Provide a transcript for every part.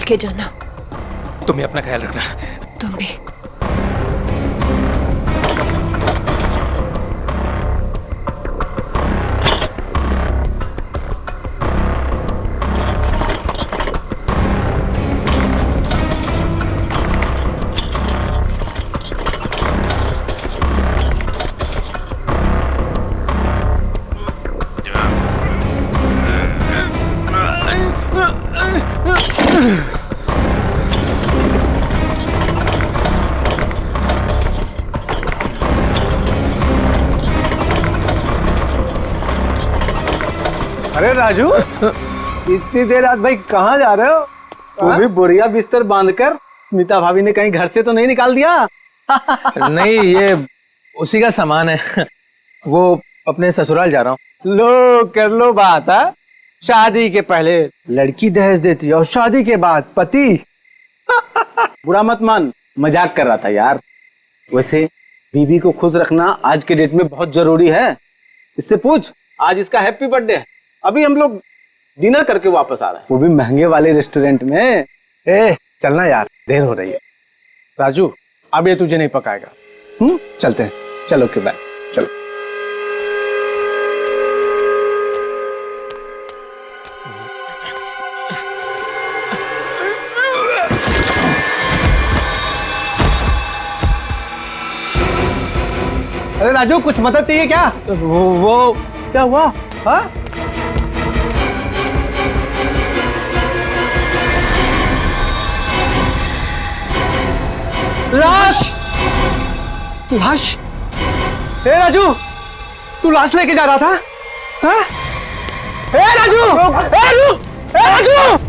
के जाना। तुम्हें अपना ख्याल रखना। तुम भी। अरे राजू, इतनी देर रात भाई कहाँ जा रहे हो? वो भी बोरिया बिस्तर बांधकर मीता भाभी ने कहीं घर से तो नहीं निकाल दिया? नहीं, ये उसी का सामान है। वो अपने ससुराल जा रहा हूँ। लो कर लो बात है। शादी के पहले लड़की दहेज देती है और शादी के बाद पति। बुरा मत मान, मजाक कर रहा था यार। वैसे बीवी को खुश रखना आज के डेट में बहुत जरूरी है। इससे पूछ, आज इसका हैप्पी बर्थडे है। अभी हम लोग डिनर करके वापस आ रहे हैं, वो भी महंगे वाले रेस्टोरेंट में। चलना यार, देर हो रही है। राजू, अब ये तुझे नहीं पकाएगा। चलते हैं। चलो के बाय। चलो। अरे राजू, कुछ मदद चाहिए क्या? वो क्या हुआ? हाँ? लाश! लाश! ए राजू, तू लाश लेके जा रहा था? हाँ? ए राजू! ए राजू! ए राजू!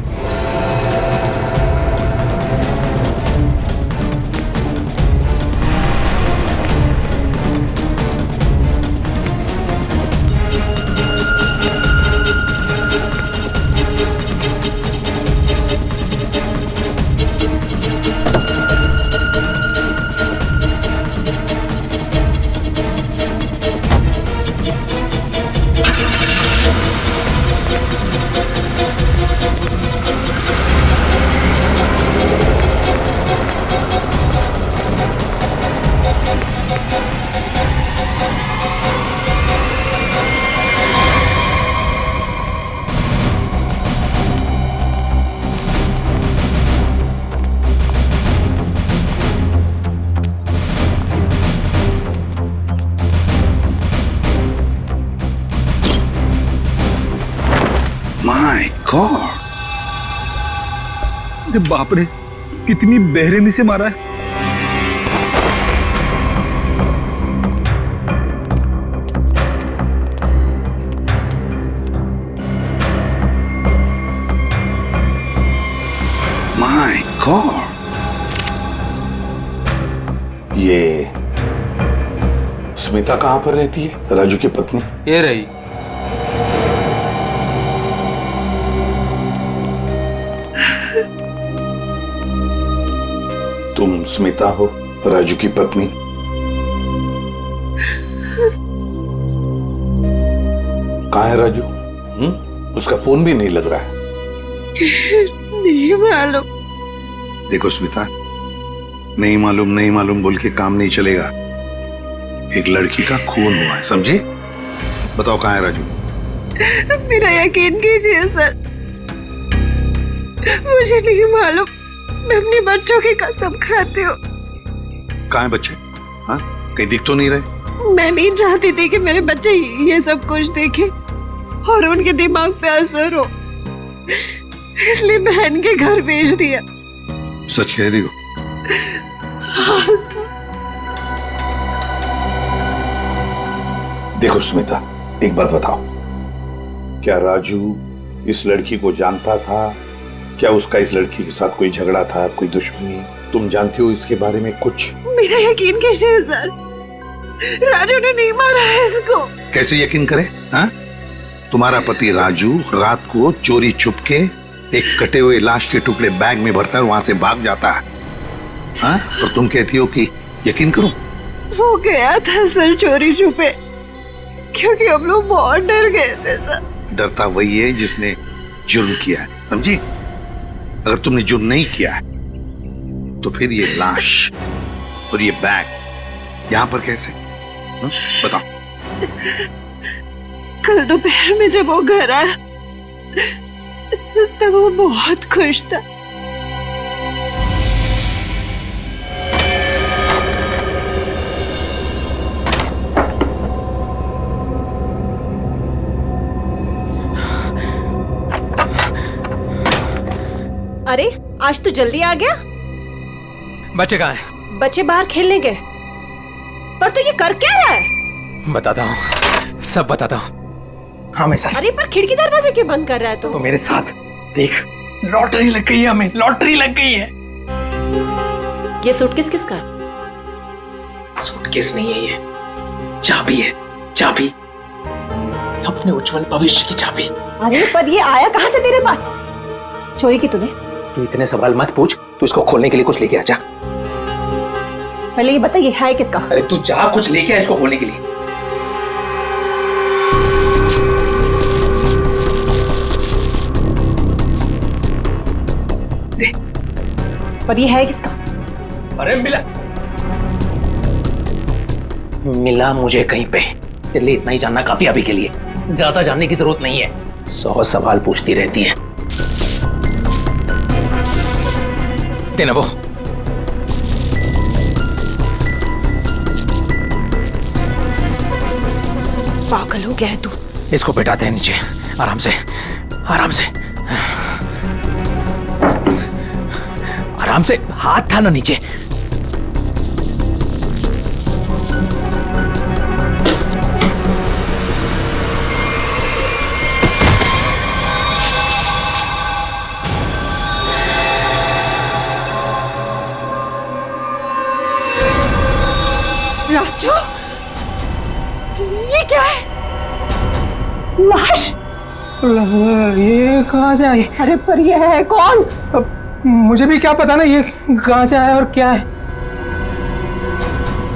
गॉड, अरे बाप रे, कितनी बेरहमी से मारा है। My God. ये स्मिता कहाँ पर रहती है, राजू की पत्नी? ये रही। तुम स्मिता हो, राजू की पत्नी? कहाँ है राजू? उसका फोन भी नहीं लग रहा है। नहीं मालूम। देखो स्मिता, नहीं मालूम बोल के काम नहीं चलेगा। एक लड़की का खून हुआ है, समझे? बताओ कहाँ है राजू? मेरा यकीन कीजिए सर, मुझे नहीं मालूम। मैं अपने बच्चों की कसम खाती हूँ। कहाँ है बच्चे? हाँ, कहीं दिख तो नहीं रहे? मैं नहीं चाहती थी कि मेरे बच्चे ये सब कुछ देखें और उनके दिमाग पे असर हो, इसलिए बहन के घर भेज दिया। सच कह रही हो? देखो स्मिता, एक बात बताओ, क्या राजू इस लड़की को जानता था? क्या उसका इस लड़की के साथ कोई झगड़ा था, कोई दुश्मनी? तुम जानती हो इसके बारे में कुछ? मेरा यकीन कीजिए सर, राजू ने नहीं मारा है इसको। कैसे यकीन करे? हाँ? तुम्हारा पति राजू रात को चोरी छुप के एक कटे हुए लाश के टुकड़े बैग में भरता है, वहां से भाग जाता है। हाँ? और तुम कहती हो कि यकीन करूं? वो गया था सर चोरी छुपे, क्योंकि हम लोग बहुत डर गए थे सर। डरता वही है जिसने जुर्म किया है, समझी? अगर तुमने जुर्म नहीं किया है तो फिर ये लाश और ये बैग यहाँ पर कैसे? बताओ। कल दोपहर में जब वो घर आया तब वो बहुत खुश था। अरे आज तो जल्दी आ गया। बच्चे कहाँ हैं? बच्चे बाहर खेलने गए। पर तो ये कर क्या रहा है? बताता हूँ, सब बताता हूँ। हाँ मैं सर। अरे पर खिड़की दरवाजे क्यों बंद कर रहा है तो मेरे साथ देख, लॉटरी लग गई है, हमें लॉटरी लग गई है। ये सूटकेस किसका? सूटकेस नहीं है, ये चाबी है, चाबी, अपने उज्जवल भविष्य की चाबी। अरे पर ये आया कहाँ से तेरे पास? चोरी की तूने? तू इतने सवाल मत पूछ, तू इसको खोलने के लिए कुछ लेके आ जा। पहले ये बता ये है किसका? अरे तू जा, कुछ लेके आ इसको खोलने के लिए। दे। पर ये है किसका? अरे मिला मुझे कहीं पे। तेरे लिए इतना ही जानना काफी अभी के लिए, ज्यादा जानने की जरूरत नहीं है। 100 सवाल पूछती रहती है। देना वो। पागल हो गया है तू। इसको बैठाते हैं नीचे, आराम से, आराम से, आराम से। हाथ था ना नीचे। राजू, ये क्या है? लाश? ये कहाँ से आई? अरे पर ये है कौन? अब मुझे भी क्या पता ना ये कहाँ से आया और क्या है।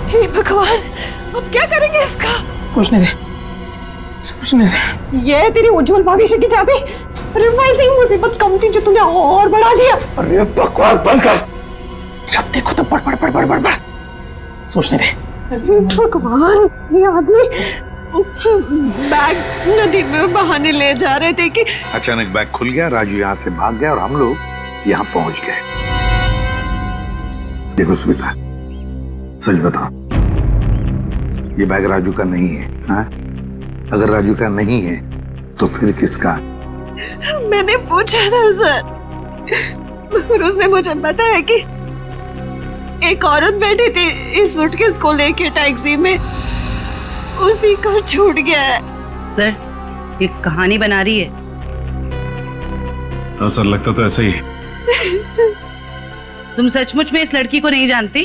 हे भगवान, अब क्या करेंगे इसका? कुछ नहीं दे, कुछ नहीं दे। ये है तेरी उज्जवल भविष्य की चाबी। अरे वैसे ही मुसीबत कम थी जो तूने और बढ़ा दिया। अरे बकवास बंद कर, जब देखो तो बड़ बड़ बड़ बड़ बड़ बड़। सोचने दे। भगवान, ये आदमी बैग नदी में बहाने ले जा रहे थे कि अचानक बैग खुल गया, राजू यहाँ से भाग गया और हम लोग यहाँ पहुंच गए। देखो स्मिता, सच बताओ, ये बैग राजू का नहीं है। हाँ? अगर राजू का नहीं है तो फिर किसका? मैंने पूछा था सर, और उसने मुझे बताया कि एक औरत बैठी थी इस सूटकेस को लेके टैक्सी में, उसी को छूट गया है। सर ये कहानी बना रही है। हाँ सर, लगता तो ऐसा ही है। तुम सचमुच में इस लड़की को नहीं जानती?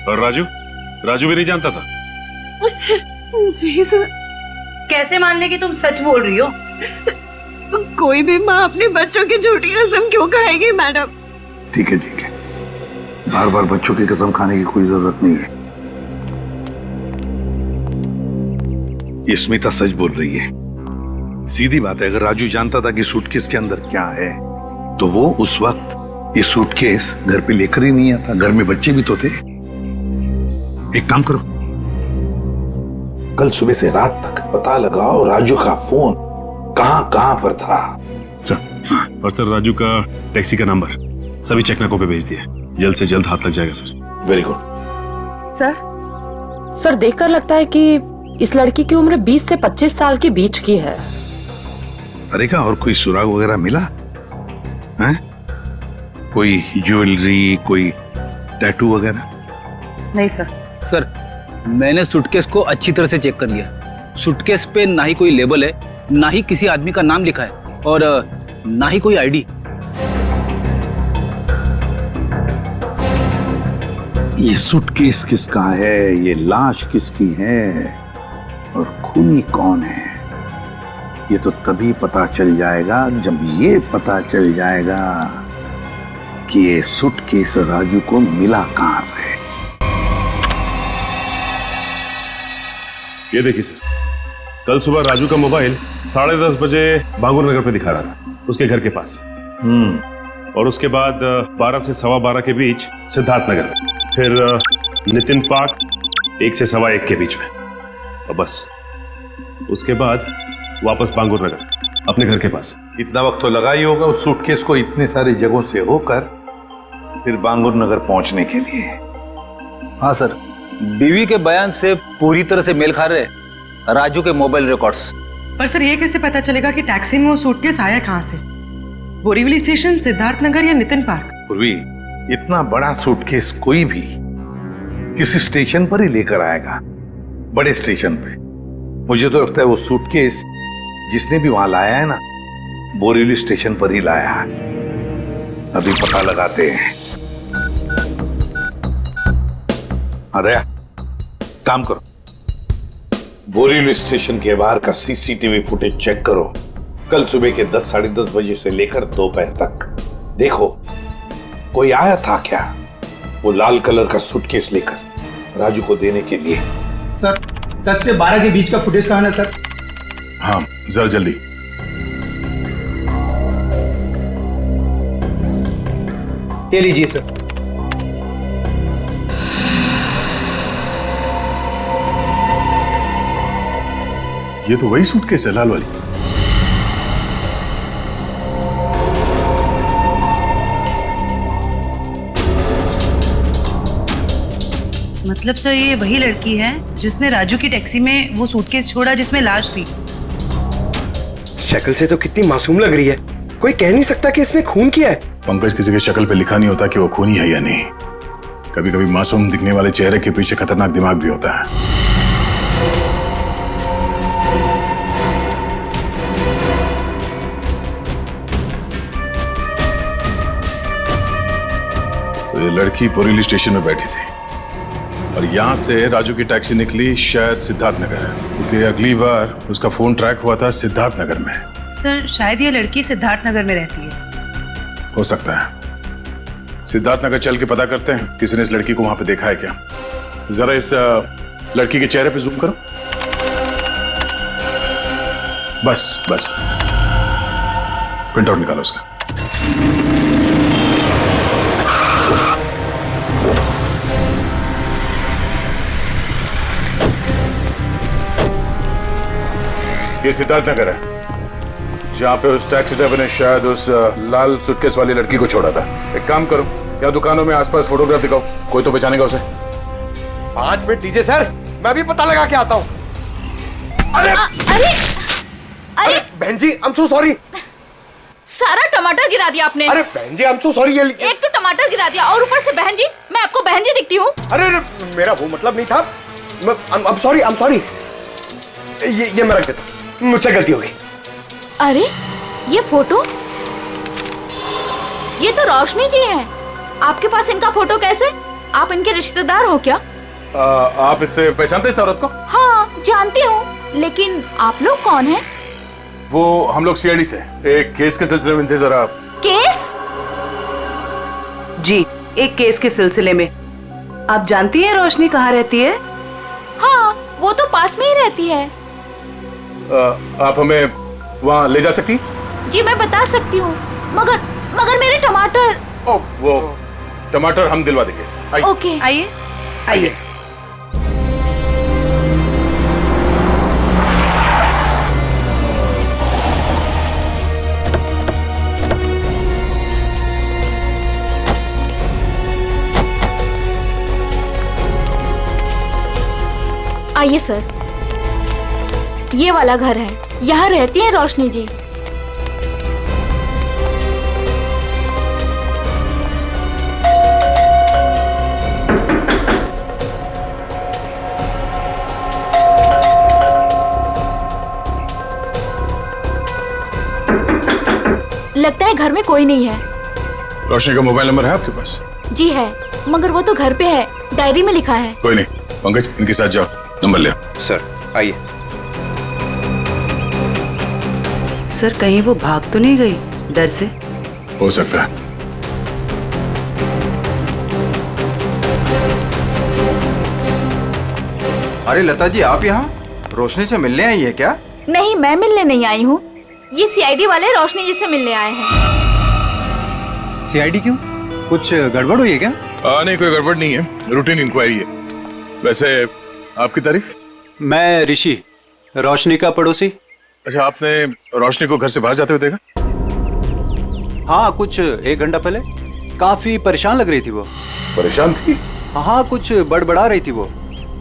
और राजू भी नहीं जानता था? नहीं सर। कैसे मान ले कि तुम सच बोल रही हो? कोई भी माँ अपने बच्चों की झूठी कसम क्यों खाएगी मैडम? ठीक है, बार बार बच्चों की कसम खाने की कोई जरूरत नहीं है। ये स्मिता सच बोल रही है। सीधी बात है, अगर राजू जानता था कि सूटकेस के अंदर क्या है तो वो उस वक्त ये सूटकेस घर पे लेकर ही नहीं आता। घर में बच्चे भी तो थे। एक काम करो, कल सुबह से रात तक पता लगाओ राजू का फोन कहां पर था। सर, और सर राजू का टैक्सी का नंबर सभी चेकनाकों पे भेज दिया। जल्द से जल्द हाथ लग जाएगा सर। Very good. सर देखकर लगता है कि इस लड़की की उम्र 20 से 25 साल के बीच की है। अरे का और कोई सुराग वगैरह मिला है? कोई ज्वेलरी, कोई टैटू वगैरह? नहीं सर। सर मैंने सूटकेस को अच्छी तरह से चेक कर लिया। सूटकेस पे ना ही कोई लेबल है, ना ही किसी आदमी का नाम लिखा है और ना ही कोई आईडी। ये सूटकेस किसका है, ये लाश किसकी है और खूनी कौन है, ये तो तभी पता चल जाएगा जब ये पता चल जाएगा कि ये सूटकेस राजू को मिला कहां से। ये देखिए सर, कल सुबह राजू का मोबाइल 10:30 बजे बांगुर नगर पे दिखा रहा था, उसके घर के पास। और उसके बाद 12 से 12:15 के बीच सिद्धार्थ नगर, फिर नितिन पार्क 1 से 1:15 के बीच में, और बस उसके बाद वापस बांगुर नगर अपने घर के पास। इतना वक्त तो लगा ही होगा उस सूटकेस को इतने सारे जगहों से होकर फिर बांगुर नगर पहुंचने के लिए। हाँ सर, बीवी के बयान से पूरी तरह से मेल खा रहे राजू के मोबाइल रिकॉर्ड्स। पर सर ये कैसे पता चलेगा कि टैक्सी में वो सूटकेस आया कहाँ से? बोरीवली स्टेशन, सिद्धार्थ नगर या नितिन पार्क? पूर्वी, इतना बड़ा सूटकेस कोई भी किसी स्टेशन पर ही लेकर आएगा, बड़े स्टेशन पे। मुझे तो लगता है वो सूटकेस जिसने भी वहां लाया है ना, बोरीवली स्टेशन पर ही लाया है। अभी पता लगाते हैं। अदया, काम करो, बोरीवली स्टेशन के बाहर का सीसीटीवी फुटेज चेक करो। कल सुबह के 10, 10:30 बजे से लेकर दोपहर तक देखो कोई आया था क्या वो लाल कलर का सूटकेस लेकर राजू को देने के लिए। सर 10 से 12 के बीच का फुटेज कहाँ है सर? हाँ जरा जल्दी। ये लीजिए सर। ये तो वही सूटकेस है, लाल वाली। मतलब सर ये वही लड़की है जिसने राजू की टैक्सी में वो सूटकेस छोड़ा जिसमें लाश थी। शक्ल से तो कितनी मासूम लग रही है, कोई कह नहीं सकता कि इसने खून किया है। पंकज, किसी के शक्ल पे लिखा नहीं होता कि वो खूनी है या नहीं। कभी कभी मासूम दिखने वाले चेहरे के पीछे खतरनाक दिमाग भी होता है। तो ये लड़की बोरीवली स्टेशन में बैठी थी और यहाँ से राजू की टैक्सी निकली शायद सिद्धार्थ नगर, क्योंकि अगली बार उसका फोन ट्रैक हुआ था सिद्धार्थ नगर में। सर शायद ये लड़की सिद्धार्थ नगर में रहती है। हो सकता है। सिद्धार्थ नगर चल के पता करते हैं किसी ने इस लड़की को वहां पे देखा है क्या। जरा इस लड़की के चेहरे पे जूम करो। बस बस, प्रिंट आउट निकालो उसका। ये सिद्धार्थ नगर है जहाँ पे उस टैक्सी ड्राइवर ने शायद उस लाल सूटकेस वाली लड़की को छोड़ा था। एक काम करो, या दुकानों में आसपास फोटोग्राफ दिखाओ, कोई तो पहचानेगा उसे। 5 मिनट दीजिए सर, मैं भी पता लगा के आता हूँ। अरे बहन जी आई एम सो सॉरी। सारा टमाटर गिरा दिया आपने। अरे बहन जी आई एम सो सॉरी। एक तो टमाटर गिरा दिया और ऊपर से बहन जी, मैं आपको बहन जी दिखती हूँ? अरे मेरा वो मतलब नहीं था। I am sorry. ये मैं रख देता, मुझसे गलती हो गई। अरे ये फोटो, ये तो रोशनी जी हैं। आपके पास इनका फोटो कैसे? आप इनके रिश्तेदार हो क्या? आप इससे पहचानते इस औरत को? हाँ जानती हूँ, लेकिन आप लोग कौन हैं? वो हम लोग सीआईडी से एक केस के सिलसिले में इनसे जरा। केस? जी, एक केस के सिलसिले में। आप जानती हैं रोशनी कहाँ रहती है? हाँ वो तो पास में ही रहती है। आप हमें वहाँ ले जा सकती? जी मैं बता सकती हूँ, मगर मेरे टमाटर। ओ, वो टमाटर हम दिलवा देंगे। आइए। ओके आइए आइए। आइए सर, ये वाला घर है, यहाँ रहती हैं रोशनी जी। लगता है घर में कोई नहीं है। रोशनी का मोबाइल नंबर है आपके पास? जी है, मगर वो तो घर पे है, डायरी में लिखा है। कोई नहीं, पंकज इनके साथ जाओ, नंबर ले। सर आइए। सर कहीं वो भाग तो नहीं गई डर से? हो सकता है। अरे लता जी, आप यहाँ रोशनी से मिलने आई है क्या? नहीं, मैं मिलने नहीं आई हूँ, ये सीआईडी वाले रोशनी जी से मिलने आए हैं। सीआईडी क्यों? कुछ गड़बड़ हुई है क्या? नहीं कोई गड़बड़ नहीं है, रूटीन इंक्वायरी है। वैसे आपकी तारीफ? मैं ऋषि, रोशनी का पड़ोसी। अच्छा, आपने रोशनी को घर से बाहर जाते हुए देखा? हाँ, कुछ 1 घंटा पहले। काफी परेशान लग रही थी वो। परेशान थी? हाँ, कुछ बड़बड़ा रही थी वो।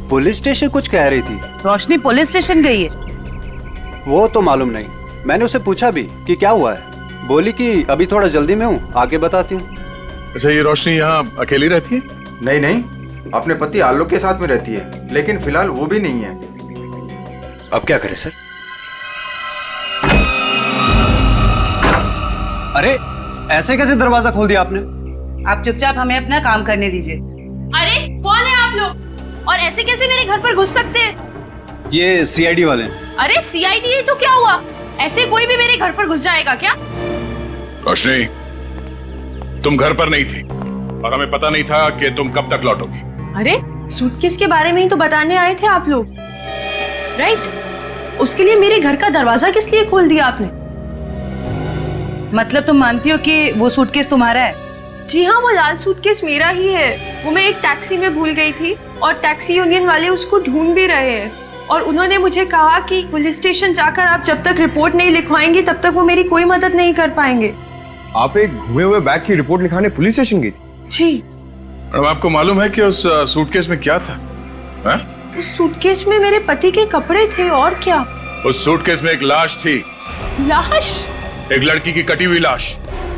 पुलिस स्टेशन कुछ कह रही थी। रोशनी पुलिस स्टेशन गई है? वो तो मालूम नहीं, मैंने उसे पूछा भी कि क्या हुआ है। बोली कि अभी थोड़ा जल्दी में हूँ, आके बताती हूँ। अच्छा, ये रोशनी यहाँ अकेली रहती है? नहीं नहीं, अपने पति आलोक के साथ में रहती है, लेकिन फिलहाल वो भी नहीं है। अब क्या करें सर? अरे ऐसे कैसे दरवाजा खोल दिया आपने? आप चुपचाप हमें अपना काम करने दीजिए। अरे कौन है आप लोग, और ऐसे कैसे मेरे घर पर घुस सकते हैं? ये सीआईडी वाले हैं। अरे सीआईडी है तो क्या हुआ, ऐसे कोई भी मेरे घर पर घुस जाएगा क्या? रोशनी, तुम घर पर नहीं थी और हमें पता नहीं था कि तुम कब तक लौटोगी। अरे सूटकेस के बारे में ही तो बताने आए थे आप लोग, राइट? उसके लिए मेरे घर का दरवाजा किस लिए खोल दिया आपने? मतलब तुम मानती हो कि वो सूटकेस तुम्हारा है? जी हाँ, वो लाल सूटकेस मेरा ही है। वो मैं एक टैक्सी में भूल गई थी और टैक्सी यूनियन वाले उसको ढूंढ भी रहे हैं, और उन्होंने मुझे कहा कि पुलिस स्टेशन जाकर आप जब तक रिपोर्ट नहीं लिखवाएंगी तब तक वो मेरी कोई मदद नहीं कर पाएंगे। आप एक घुमे हुए बैग की रिपोर्ट लिखाने पुलिस स्टेशन गई थी? जी। मैडम, आपको मालूम है कि उस सूटकेस में क्या था? है? उस सूटकेस में मेरे पति के कपड़े थे, और क्या? उस सूटकेस में एक लाश थी। लाश? एक लड़की की कटी हुई लाश।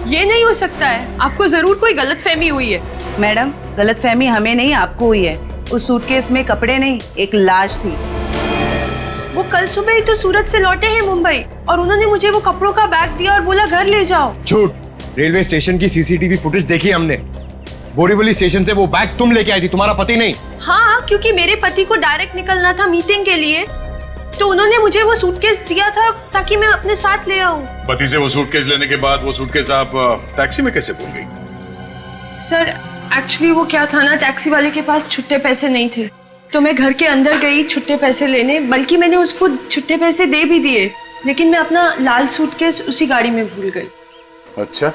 ये नहीं हो सकता है, आपको जरूर कोई गलतफहमी हुई है। मैडम, गलतफहमी हमें नहीं आपको हुई है। उस सूटकेस में कपड़े नहीं, एक लाश थी। वो कल सुबह ही तो सूरत से लौटे हैं मुंबई, और उन्होंने मुझे वो कपड़ों का बैग दिया और बोला घर ले जाओ। झूठ। रेलवे स्टेशन की सीसीटीवी फुटेज देखी हमने। बोरीवली स्टेशन से वो बैग तुम लेके आई थी, तुम्हारा पति नहीं। हाँ, क्योंकि मेरे पति को डायरेक्ट निकलना था मीटिंग के लिए, तो उन्होंने मुझे वो सूटकेस दिया था ताकि मैं अपने साथ ले आऊं। पति से वो सूटकेस लेने के बाद वो सूटकेस आप टैक्सी में कैसे भूल गई? सर एक्चुअली वो क्या था ना, टैक्सी वाले के पास छुट्टे पैसे नहीं थे, तो मैं घर के अंदर गई छुट्टे पैसे लेने, बल्कि मैंने उसको छुट्टे पैसे दे भी दिए, लेकिन मैं अपना लाल सूटकेस उसी गाड़ी में भूल गई। अच्छा,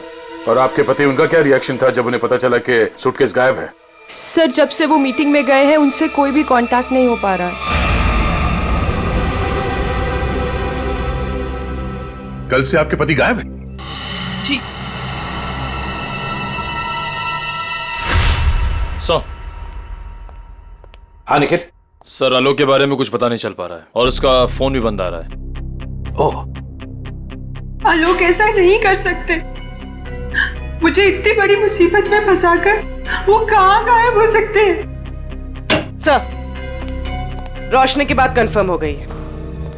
और आपके पति, उनका क्या रिएक्शन था जब उन्हें पता चला कि सूटकेस गायब है? सर जब से वो मीटिंग में गए हैं उनसे कोई भी कांटेक्ट नहीं हो पा रहा है। कल से आपके पति गायब है? जी। हाँ निखिल। सर आलोक के बारे में कुछ पता नहीं चल पा रहा है और उसका फोन भी बंद आ रहा है। ओह, आलोक ऐसा नहीं कर सकते। मुझे इतनी बड़ी मुसीबत में फंसाकर वो कहाँ गायब हो सकते हैं? सर, रोशनी की बात कंफर्म हो गई है।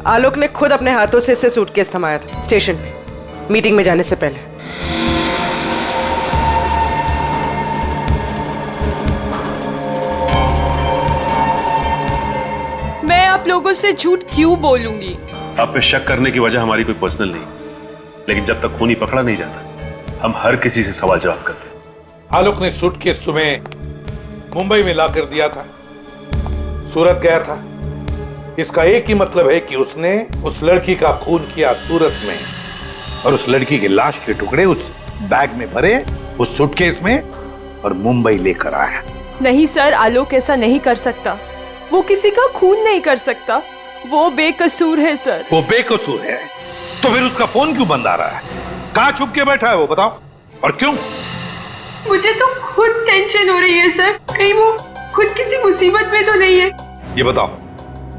आलोक ने खुद अपने हाथों से इसे सूटकेस थमाया था स्टेशन पे, मीटिंग में जाने से पहले। मैं आप लोगों से झूठ क्यों बोलूंगी? आप पे शक करने की वजह हमारी कोई पर्सनल नहीं, लेकिन जब तक खूनी पकड़ा नहीं जाता हम हर किसी से सवाल जवाब करते हैं। आलोक ने सूटकेस तुम्हें मुंबई में ला कर दिया था, सूरत गया था। इसका एक ही मतलब है कि उसने उस लड़की का खून किया सूरत में, और उस लड़की की लाश के टुकड़े उस बैग में भरे, उस सूटकेस में, और मुंबई लेकर आया। नहीं सर, आलोक ऐसा नहीं कर सकता। वो किसी का खून नहीं कर सकता। वो बेकसूर है सर। वो बेकसूर है तो फिर उसका फोन क्यों बंद आ रहा है? कहां छुप के बैठा है वो, बताओ, और क्यों? मुझे तो खुद टेंशन हो रही है सर, कहीं वो खुद किसी मुसीबत में तो नहीं है। ये बताओ,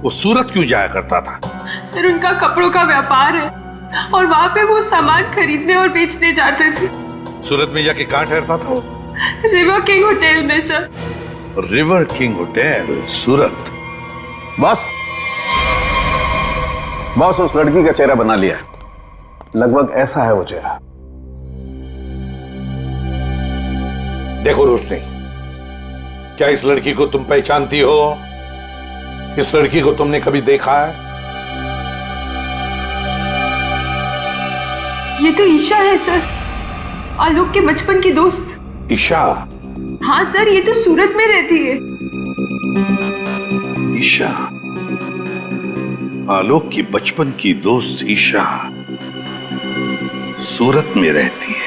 वो सूरत क्यों जाया करता था? सर, उनका कपड़ों का व्यापार है और वहाँ पे वो सामान खरीदने और बेचने जाते थे। सूरत में जाके कहां ठहरता था वो? रिवर किंग होटल में सर। रिवर किंग होटल, सूरत। बॉस उस लड़की का चेहरा बना लिया, लगभग ऐसा है वो चेहरा। देखो रोशनी, क्या इस लड़की को तुम पहचानती हो? इस लड़की को तुमने कभी देखा है? ये तो ईशा है सर, आलोक के बचपन की दोस्त। ईशा? हाँ सर, ये तो सूरत में रहती है। ईशा, आलोक की बचपन की दोस्त ईशा सूरत में रहती है।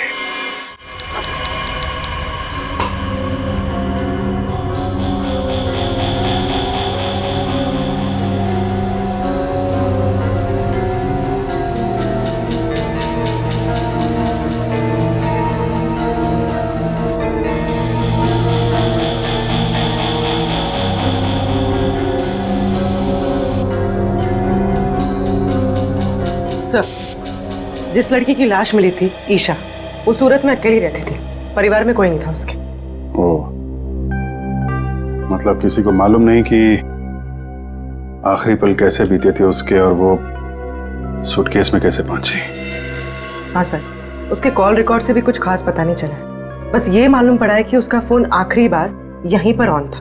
सर, जिस लड़की की लाश मिली थी, ईशा, वो सूरत में अकेली रहती थी, परिवार में कोई नहीं था उसके। ओह, मतलब किसी को मालूम नहीं कि आखिरी पल कैसे बीते थे उसके, और वो सूटकेस में कैसे पहुंची। हाँ सर, उसके कॉल रिकॉर्ड से भी कुछ खास पता नहीं चला। बस ये मालूम पड़ा है कि उसका फोन आखिरी बार यहीं पर ऑन था।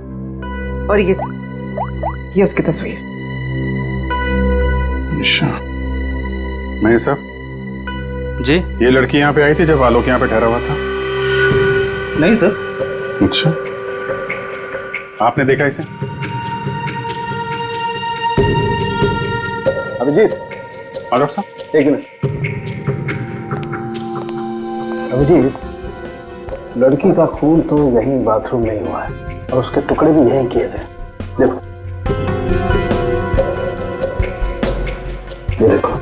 और ये उसकी तस्वीर। मैं साहब जी, ये लड़की यहाँ पे आई थी जब आलोक यहाँ पे ठहरा हुआ था? नहीं सर। अच्छा, आपने देखा इसे? अभिजीत, डॉक्टर साहब एक मिनट। अभिजीत, लड़की का खून तो यहीं बाथरूम में ही हुआ है, और उसके टुकड़े भी यहीं किए थे। देखो, ये देखो।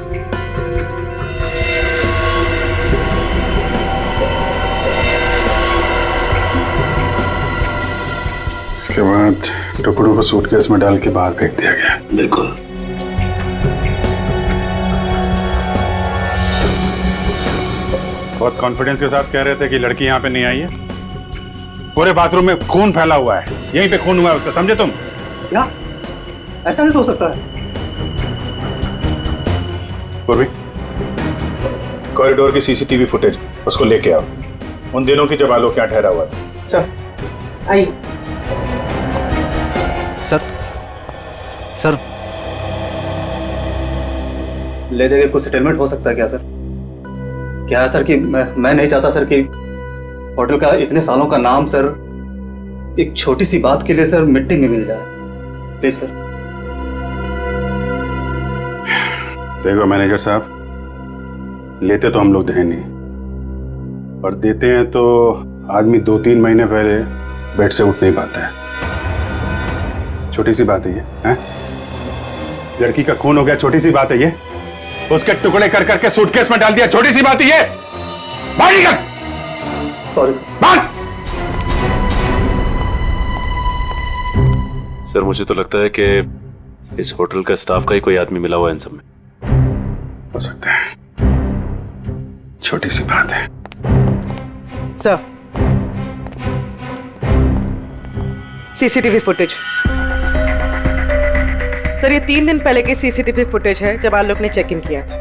इसके बाद टुकड़ों को सूटकेस में डाल के बाहर फेंक दिया गया। बिल्कुल। बहुत कॉन्फिडेंस के साथ कह रहे थे कि लड़की यहाँ पे नहीं आई है। पूरे बाथरूम में खून फैला हुआ है, यहीं पे खून हुआ है उसका, समझे तुम? क्या? ऐसा नहीं हो सकता है। पूर्वी, कॉरिडोर की सीसीटीवी फुटेज उसको लेके आओ, उन दिनों की जब आलोक यहाँ ठहरा हुआ था। सर, आई। सर, ले जाके कुछ सेटलमेंट हो सकता है क्या सर? क्या है सर कि मैं नहीं चाहता सर कि होटल का इतने सालों का नाम सर एक छोटी सी बात के लिए सर मिट्टी में मिल जाए। Please sir. देखो मैनेजर साहब, लेते तो हम लोग हैं नहीं, और देते हैं तो आदमी 2-3 महीने पहले बेड से उठ नहीं पाता है। छोटी सी बात है ये, हैं? लड़की का खून हो गया, छोटी सी बात है ये? उसके टुकड़े कर करके सूटकेस में डाल दिया, छोटी सी बात है ये? बाहर निकल! Sorry sir. बाहर! सर, मुझे तो लगता है कि इस होटल का स्टाफ का ही कोई आदमी मिला हुआ है इन सब में। हो सकता है, छोटी सी बात है। Sir, CCTV footage. सर, ये 3 दिन पहले की सीसीटीवी फुटेज है जब आलोक ने चेक इन किया था।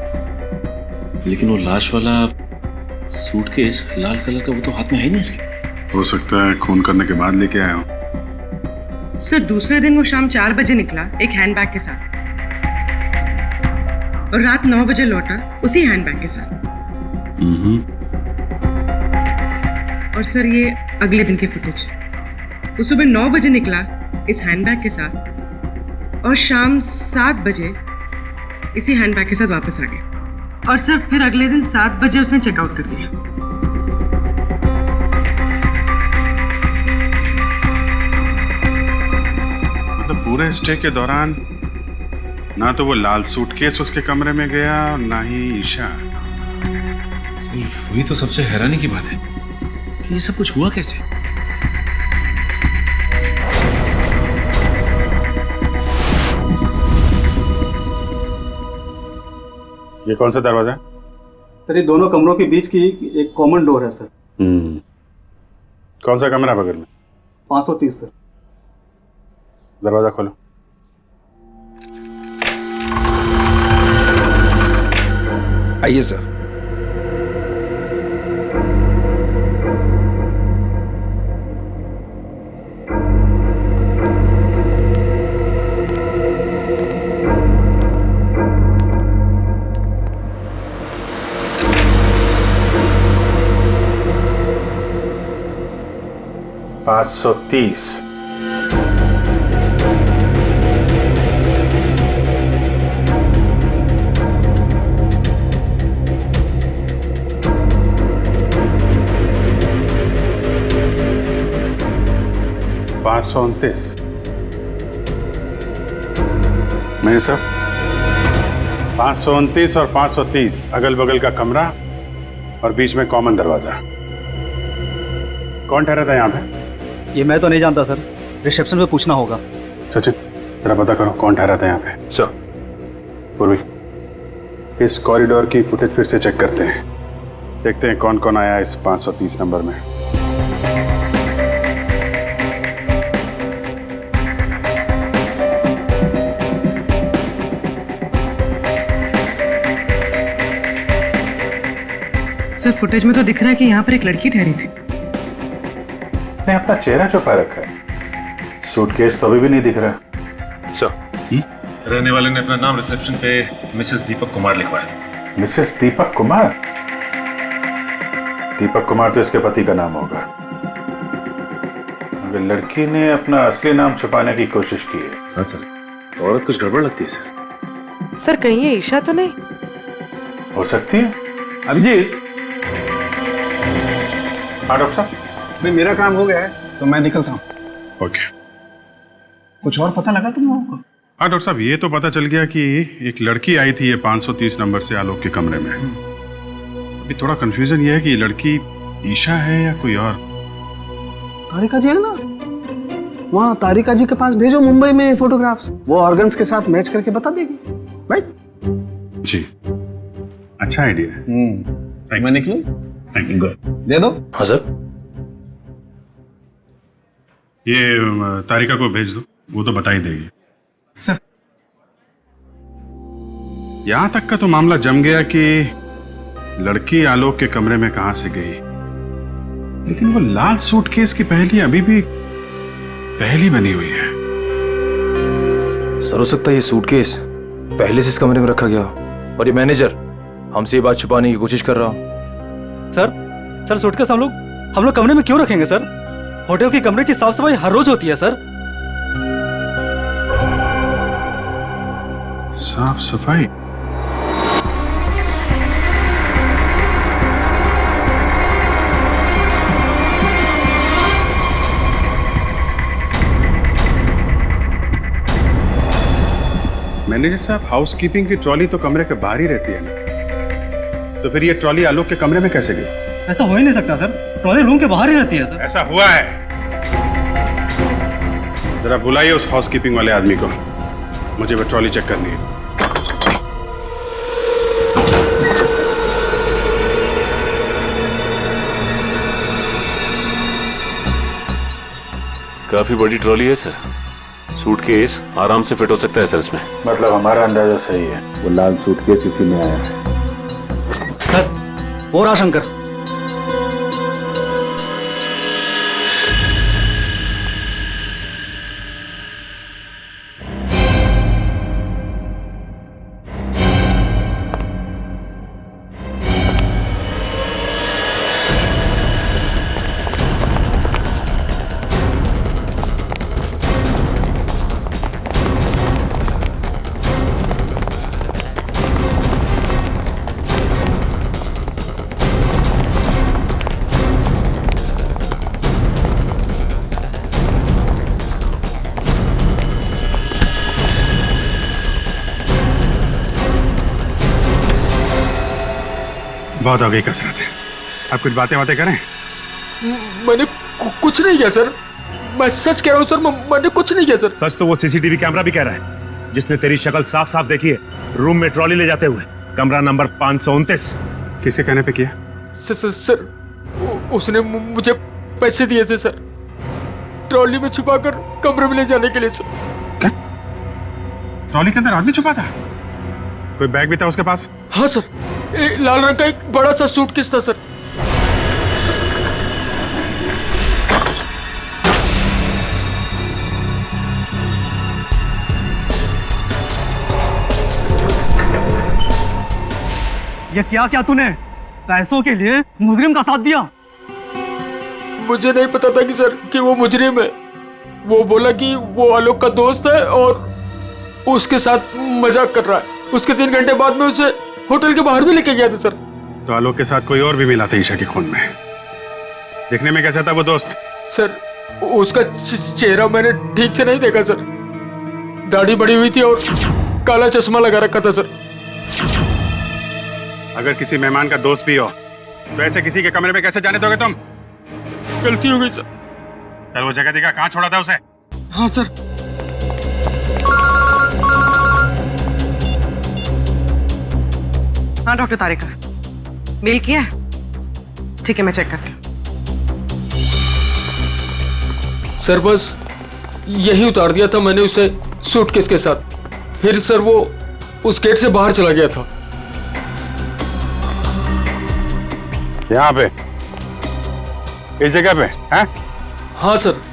लेकिन वो लाश वाला सूटकेस लाल कलर का वो तो हाथ में है ही नहीं इसके। हो सकता है खून करने के बाद लेके आया हूँ। सर, दूसरे दिन वो शाम 4 बजे निकला एक हैंडबैग के साथ और रात 9 बजे लौटा उसी हैंडबैग के साथ। और सर, ये अगले दिन की फुटेज। वो सुबह 9 बजे निकला इस हैंडबैग के साथ और शाम 7 बजे इसी हैंडबैग के साथ वापस आ गया। और सर, फिर अगले दिन 7 बजे उसने चेकआउट कर दिया। मतलब पूरे स्टे के दौरान ना तो वो लाल सूटकेस उसके कमरे में गया और ना ही ईशा। सिर्फ वही तो सबसे हैरानी की बात है कि ये सब कुछ हुआ कैसे। ये कौन सा दरवाजा है? सर, ये दोनों कमरों के बीच की एक कॉमन डोर है सर। कौन सा कमरा है बगल में? 530 सर। दरवाजा खोलो। आइए सर। पाँच 530। मेरे साहब 529 और 530 अगल बगल का कमरा और बीच में कॉमन दरवाजा। कौन ठहरा था यहाँ पे? ये मैं तो नहीं जानता सर, रिसेप्शन पे पूछना होगा। सचिन, जरा पता करो कौन ठहरा था यहाँ पे। सर। पूर्वी, इस कॉरिडोर की फुटेज फिर से चेक करते हैं, देखते हैं कौन कौन आया इस 530 नंबर में। सर, फुटेज में तो दिख रहा है कि यहाँ पर एक लड़की ठहरी थी। ने अपना चेहरा छुपा रखा है, सूटकेस तो अभी भी नहीं दिख रहा। सर, रहने वाले ने अपना नाम रिसेप्शन पे मिसेस दीपक कुमार लिखवाया था। मिसेस दीपक कुमार? दीपक कुमार तो इसके पति का नाम होगा। अगर लड़की ने अपना असली नाम छुपाने की कोशिश की है। हाँ सर, औरत कुछ गड़बड़ लगती है सर। सर, कहीं ये ईशा तो नहीं हो सकती है। अभिजीत, हाँ डॉक्टर साहब। मेरा काम हो गया है तो मैं निकलता हूँ। ओके। कुछ और पता लगा तुम लोगों को? हाँ डॉक्टर साहब, ये तो पता चल गया कि एक लड़की आई थी ये 530 नंबर से आलोक के कमरे में। अभी थोड़ा कंफ्यूजन ये है कि ये लड़की ईशा है या कोई और। तारिका जी है ना, वहाँ तारिका जी के पास भेजो मुंबई में फोटोग्राफ्स, वो ऑर्गन्स के साथ मैच करके बता देगी। राइट जी, अच्छा आइडिया है। मैं निकलूं? Thank you. दे दो। हाँ सर। ये तारिका को भेज दो, वो तो बता ही देगी। सर, यहां तक का तो मामला जम गया कि लड़की आलोक के कमरे में कहां से गई, लेकिन वो लाल सूटकेस की पहेली अभी भी पहेली बनी हुई है। सर, हो सकता है ये सूटकेस पहले से इस कमरे में रखा गया और ये मैनेजर हमसे ये बात छुपाने की कोशिश कर रहा हो। सर, सूटकेस हम लोग कमरे में क्यों रखेंगे सर? होटल के कमरे की साफ सफाई हर रोज होती है सर। साफ सफाई? मैनेजर साहब, हाउसकीपिंग की ट्रॉली तो कमरे के बाहर ही रहती है ना, तो फिर ये ट्रॉली आलोक के कमरे में कैसे गई? ऐसा हो ही नहीं सकता सर, ट्रॉली रूम के बाहर ही रहती है सर। ऐसा हुआ है। जरा बुलाइए उस हाउसकीपिंग वाले आदमी को, मुझे वो ट्रॉली चेक करनी है। काफी बड़ी ट्रॉली है सर, सूटकेस आराम से फिट हो सकता है सर इसमें। मतलब हमारा अंदाजा सही है, वो लाल सूटकेस इसी में आया है। सर, वो रहा शंकर। बहुत हो गई कसरत, अब कुछ बातें करें। मैंने कुछ नहीं किया सर, मैं सच कह रहा हूँ सर, मैंने कुछ नहीं किया सर। सच तो वो सीसीटीवी कैमरा भी कह रहा है, जिसने तेरी शक्ल साफ साफ देखी है रूम में ट्रॉली ले जाते हुए, कमरा नंबर 529। किसके कहने पे किया? सर उसने मुझे पैसे दिए थे सर, ट्रॉली में छुपाकर कमरे में ले जाने के लिए सर। क्या? ट्रॉली के अंदर आदमी छुपा था? कोई बैग भी था उसके पास? हाँ सर, लाल रंग का एक बड़ा सा सूटकेस था सर। ये क्या क्या तूने पैसों के लिए मुजरिम का साथ दिया? मुझे नहीं पता था कि सर कि वो मुजरिम है। वो बोला कि वो आलोक का दोस्त है और उसके साथ मजाक कर रहा है। उसके 3 घंटे बाद में उसे होटल के बाहर भी लेके गया था सर। तो आलोक के साथ कोई और भी मिला था ईशा के खून में? देखने में कैसा था वो दोस्त? सर उसका चेहरा मैंने ठीक से नहीं देखा सर, दाढ़ी बड़ी हुई थी और काला चश्मा लगा रखा था सर। अगर किसी मेहमान का दोस्त भी हो तो ऐसे किसी के कमरे में कैसे जाने दोगे तुम? गलती हो गई सर। चल वो जगह दिखा, कहाँ छोड़ा था उसे? हाँ सर। हाँ डॉक्टर तारिका, मेल किया है? ठीक है, मैं चेक करती हूँ। सर बस यही उतार दिया था मैंने उसे सूटकेस के साथ, फिर सर वो उस गेट से बाहर चला गया था। यहाँ पे इस जगह पे हैं? हाँ सर।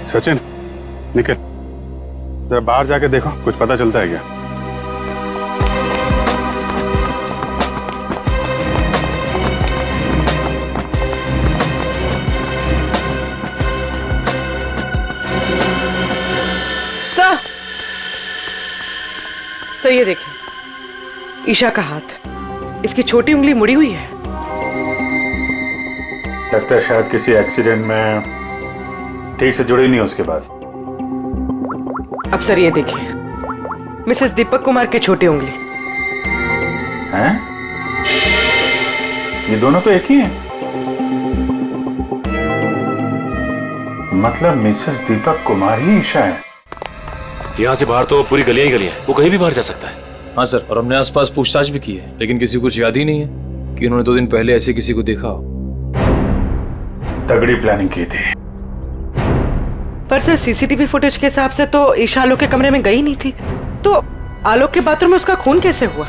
सचिन, निकल जरा बाहर जाके देखो, कुछ पता चलता है क्या? सर ये देखिए, ईशा का हाथ, इसकी छोटी उंगली मुड़ी हुई है। लगता है शायद किसी एक्सीडेंट में ठीक से जुड़ी नहीं उसके बाद। अब सर ये देखिए, मिसेस दीपक कुमार के छोटी उंगली। हैं? ये दोनों तो एक ही हैं। मतलब मिसेस दीपक कुमार ही ईशा है। यहाँ से बाहर तो पूरी गलियां ही गलियां हैं, वो कहीं भी बाहर जा सकता है। हाँ सर, और हमने आसपास पूछताछ भी की है, लेकिन किसी को कुछ याद ही नहीं है कि उन्होंने 2 दिन पहले ऐसे किसी को देखा हो। तगड़ी प्लानिंग की थी। पर सर सीसीटीवी फुटेज के हिसाब से तो ईशा आलोक के कमरे में गई नहीं थी, तो आलोक के बाथरूम में उसका खून कैसे हुआ?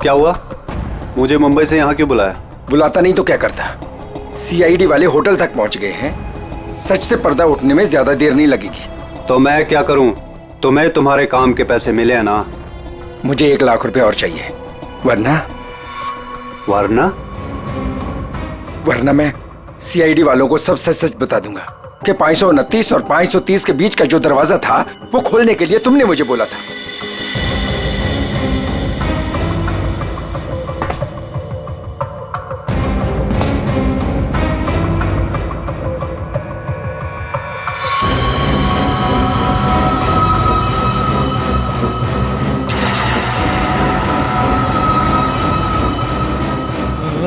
क्या हुआ? मुझे मुंबई से यहाँ क्यों बुलाया? बुलाता नहीं तो क्या करता? सीआईडी वाले होटल तक पहुंच गए हैं सच से पर्दा उठने में ज्यादा देर नहीं लगेगी। तो मैं क्या करूं? तुम्हें तुम्हारे काम के पैसे मिले हैं ना? मुझे 1 लाख रुपए और चाहिए, वरना वरना मैं सीआईडी वालों को सब सच सच बता दूंगा कि 529 और 530 के बीच का जो दरवाजा था वो खोलने के लिए तुमने मुझे बोला था।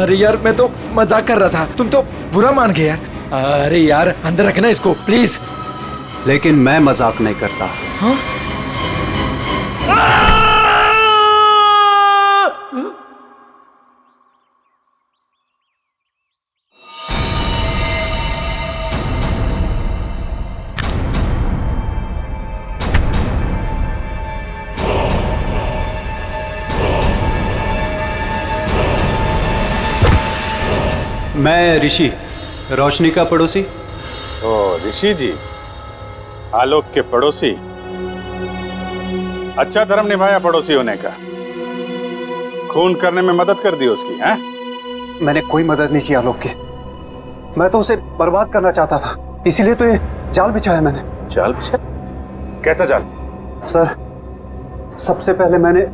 अरे यार, मैं तो मजाक कर रहा था, तुम तो बुरा मान गए यार। अरे यार, अंदर रखना इसको प्लीज। लेकिन मैं मजाक नहीं करता। हाँ? मैं ऋषि, रोशनी का पड़ोसी। ओ ऋषि जी, आलोक के पड़ोसी। अच्छा धर्म निभाया पड़ोसी होने का। खून करने में मदद कर दी उसकी, हैं? मैंने कोई मदद नहीं की आलोक की। मैं तो उसे बर्बाद करना चाहता था, इसीलिए तो ये जाल बिछाया मैंने। जाल बिछाया? कैसा जाल? सर, सबसे पहले मैंने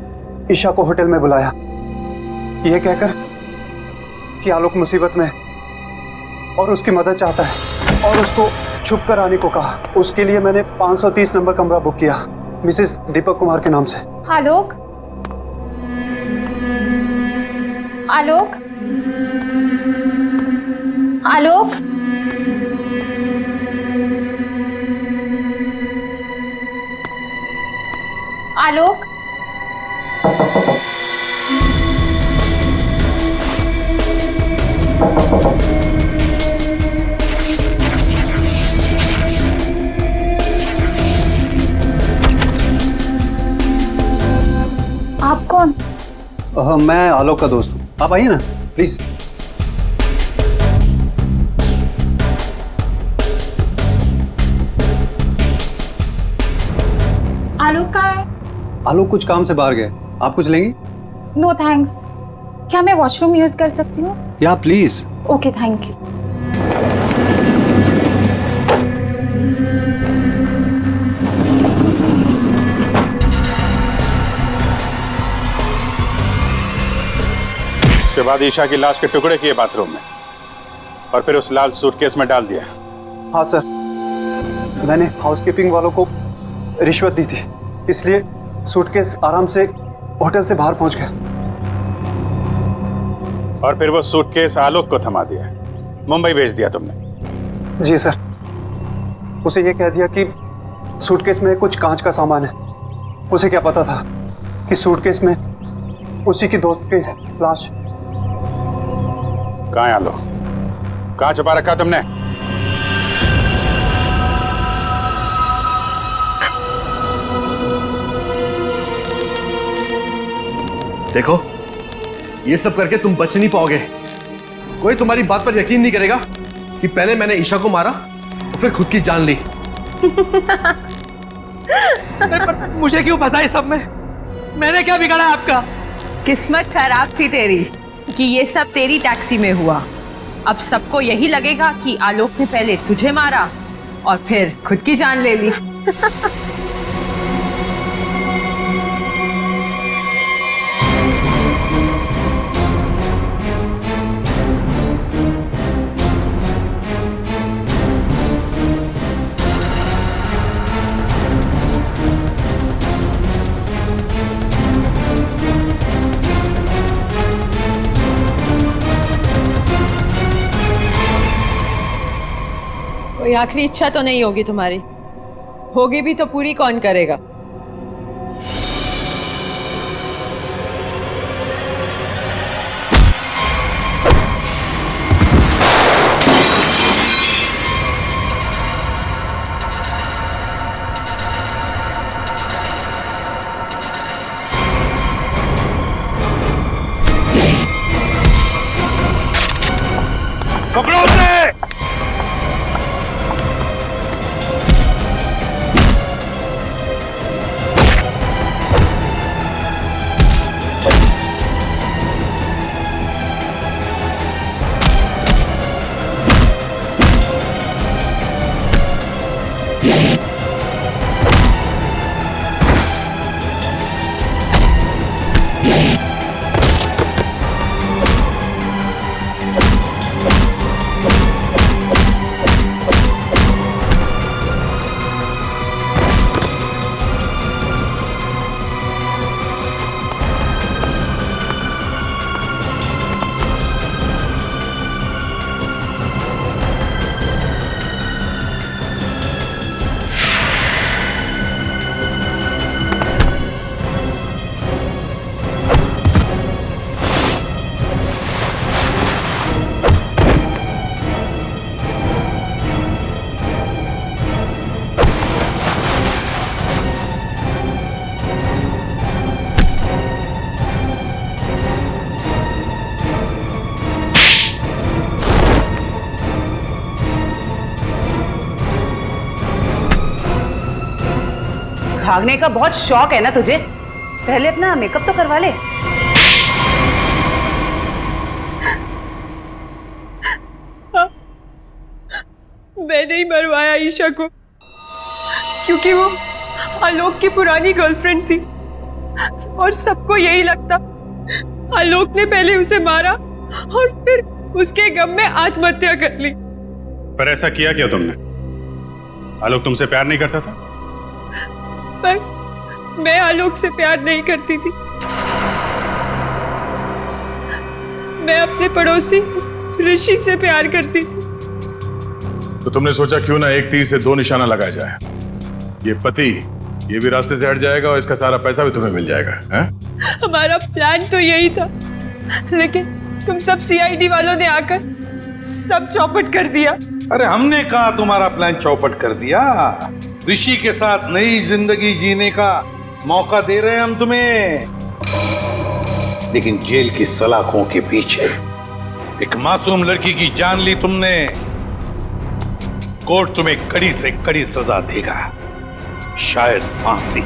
ईशा को होटल में बुलाया, ये कहकर कि आलोक मुसीबत में और उसकी मदद चाहता है, और उसको छुप कर आने को कहा। उसके लिए मैंने 530 नंबर कमरा बुक किया मिसेस दीपक कुमार के नाम से। आलोक, आलोक, आलोक, आलोक, आप कौन? मैं आलोक का दोस्त हूँ, आप आइए ना प्लीज। आलोक कहाँ है? आलोक कुछ काम से बाहर गए, आप कुछ लेंगी? No thanks. क्या मैं वॉशरूम यूज कर सकती हूँ? या प्लीज। Okay, thank you. उसके बाद ईशा की लाश के टुकड़े किए बाथरूम में और फिर उस लाल सूटकेस में डाल दिया। हाँ सर, मैंने हाउसकीपिंग वालों को रिश्वत दी थी, इसलिए सूटकेस आराम से होटल से बाहर पहुंच गया। और फिर वो सूटकेस आलोक को थमा दिया, मुंबई भेज दिया तुमने? जी सर, उसे ये कह दिया कि सूटकेस में कुछ कांच का सामान है। उसे क्या पता था कि सूटकेस में उसी की दोस्त की लाश। कहाँ है आलोक? कहाँ छुपा रखा तुमने? देखो, ये सब करके तुम बच नहीं पाओगे। कोई तुम्हारी बात पर यकीन नहीं करेगा कि पहले मैंने ईशा को मारा और फिर खुद की जान ली। मुझे क्यों फंसा इस सब में? मैंने क्या बिगाड़ा आपका? किस्मत खराब थी तेरी कि ये सब तेरी टैक्सी में हुआ। अब सबको यही लगेगा कि आलोक ने पहले तुझे मारा और फिर खुद की जान ले ली। कोई आखिरी इच्छा तो नहीं होगी तुम्हारी? होगी भी तो पूरी कौन करेगा? पकड़ो उसे! भागने का बहुत शौक है ना तुझे? पहले अपना मेकअप तो करवा ले। मैंने ही मरवाया ईशा को, क्योंकि वो आलोक की पुरानी गर्लफ्रेंड थी और सबको यही लगता आलोक ने पहले उसे मारा और फिर उसके गम में आत्महत्या कर ली। पर ऐसा किया क्या तुमने? आलोक तुमसे प्यार नहीं करता था? पर मैं आलोक से प्यार नहीं करती थी। मैं अपने पड़ोसी ऋषि से प्यार करती थी। तो तुमने सोचा क्यों ना एक तीर से दो निशाना लगाया जाए। ये पति ये भी रास्ते से हट जाएगा और इसका सारा पैसा भी तुम्हें मिल जाएगा, हैं? हमारा प्लान तो यही था, लेकिन तुम सब सीआईडी वालों ने आकर सब चौपट कर दिया। अरे हमने कहा तुम्हारा प्लान चौपट कर दिया। ऋषि के साथ नई जिंदगी जीने का मौका दे रहे हैं हम तुम्हें, लेकिन जेल की सलाखों के पीछे एक मासूम लड़की की जान ली तुमने। कोर्ट तुम्हें कड़ी से कड़ी सजा देगा, शायद फांसी।